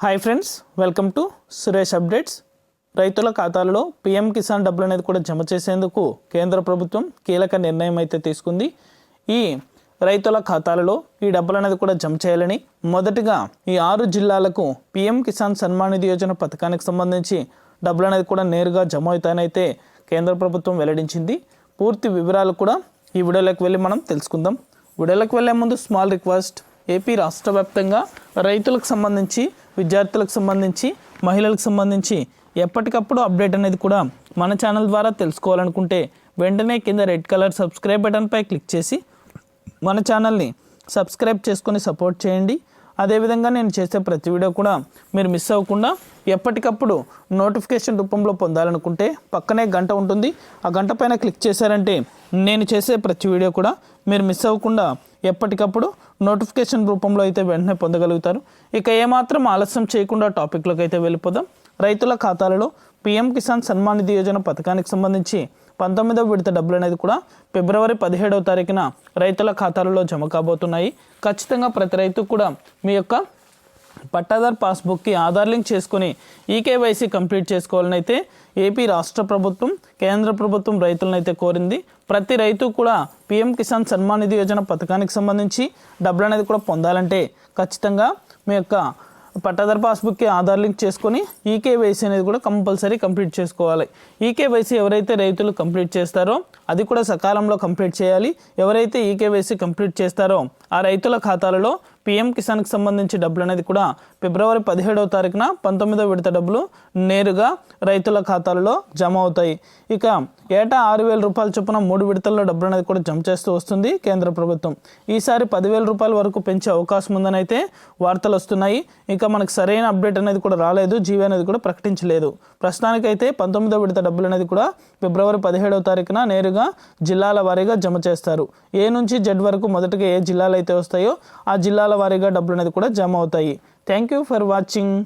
Hi friends, welcome to Suresh updates. రైతుల ఖాతాలలో PM Kisan డబ్బులు అనేది కూడా జమ చేసేందుకు కేంద్ర ప్రభుత్వం కీలక నిర్ణయం అయితే తీసుకుంది. ఈ రైతుల ఖాతాలలో ఈ డబ్బులు అనేది కూడా జమ చేయాలని మొదటిగా ఈ 6 జిల్లాలకు పీఎం కిసాన్ సన్మాన్ నిధి యోజన పథకానికి సంబంధించి డబ్బులు అనేది కూడా నేరుగా జమ అవుతాయనైతే కేంద్ర ప్రభుత్వం వెల్లడించింది. పూర్తి వివరాలు కూడా ఈ వీడియోలోకి వెళ్ళి మనం తెలుసుకుందాం. వీడియోలోకి వెళ్ళే ముందు స్మాల్ రిక్వెస్ట్, ఏపీ రాష్ట్ర వ్యాప్తంగా రైతులకు సంబంధించి, విద్యార్థులకు సంబంధించి, మహిళలకు సంబంధించి ఎప్పటికప్పుడు అప్డేట్ అనేది కూడా మన ఛానల్ ద్వారా తెలుసుకోవాలనుకుంటే వెంటనే కింద రెడ్ కలర్ సబ్స్క్రైబ్ బటన్పై క్లిక్ చేసి మన ఛానల్ని సబ్స్క్రైబ్ చేసుకొని సపోర్ట్ చేయండి. అదేవిధంగా నేను చేసే ప్రతి వీడియో కూడా మీరు మిస్ అవ్వకుండా ఎప్పటికప్పుడు నోటిఫికేషన్ రూపంలో పొందాలనుకుంటే పక్కనే గంట ఉంటుంది. ఆ గంట పైన క్లిక్ చేశారంటే నేను చేసే ప్రతి వీడియో కూడా మీరు మిస్ అవ్వకుండా ఎప్పటికప్పుడు నోటిఫికేషన్ రూపంలో అయితే వెంటనే పొందగలుగుతారు. ఇక ఏమాత్రం ఆలస్యం చేయకుండా టాపిక్లోకి అయితే వెళ్ళిపోదాం. రైతుల ఖాతాలలో పీఎం కిసాన్ సన్మాన్ నిధి యోజన పథకానికి సంబంధించి 19వ విడత డబ్బులు అనేది కూడా ఫిబ్రవరి 17వ తారీఖున రైతుల ఖాతాలలో జమ కాబోతున్నాయి. ఖచ్చితంగా ప్రతి రైతు కూడా మీ యొక్క పట్టాదార్ పాస్బుక్కి ఆధార్ లింక్ చేసుకొని ఈకేవైసీ కంప్లీట్ చేసుకోవాలని అయితే ఏపీ రాష్ట్ర ప్రభుత్వం, కేంద్ర ప్రభుత్వం రైతులను అయితే కోరింది. ప్రతి రైతు కూడా పీఎం కిసాన్ సన్మాన్ నిధి యోజన పథకానికి సంబంధించి డబ్బులు అనేది కూడా పొందాలంటే ఖచ్చితంగా మీ యొక్క పట్టాదార్ పాస్బుక్కి ఆధార్ లింక్ చేసుకొని ఈకేవైసీ అనేది కూడా కంపల్సరీ కంప్లీట్ చేసుకోవాలి. ఈకేవైసీ ఎవరైతే రైతులు కంప్లీట్ చేస్తారో అది కూడా సకాలంలో కంప్లీట్ చేయాలి. ఎవరైతే ఈకేవైసీ కంప్లీట్ చేస్తారో ఆ రైతుల ఖాతాలలో పీఎం కిసాన్కి సంబంధించి డబ్బులు అనేది కూడా ఫిబ్రవరి 17వ తారీఖున 19వ విడత డబ్బులు నేరుగా రైతుల ఖాతాలలో జమ అవుతాయి. ఇక ఏటా 6,000 రూపాయల చొప్పున 3 విడతల్లో డబ్బులు అనేది కూడా జమ చేస్తూ వస్తుంది కేంద్ర ప్రభుత్వం. ఈసారి 10,000 రూపాయల వరకు పెంచే అవకాశం ఉందని అయితే వార్తలు వస్తున్నాయి. ఇక మనకు సరైన అప్డేట్ అనేది కూడా రాలేదు, జీవో అనేది కూడా ప్రకటించలేదు. ప్రస్తుతానికైతే 19వ విడత డబ్బులు అనేది కూడా ఫిబ్రవరి 17వ తారీఖున నేరుగా జిల్లాల వారీగా జమ చేస్తారు. ఏ నుంచి జెడ్ వరకు మొదటగా ఏ జిల్లాలు అయితే వస్తాయో ఆ జిల్లాల వారీగా డబ్బులు అనేది కూడా జమ అవుతాయి. Thank you for watching.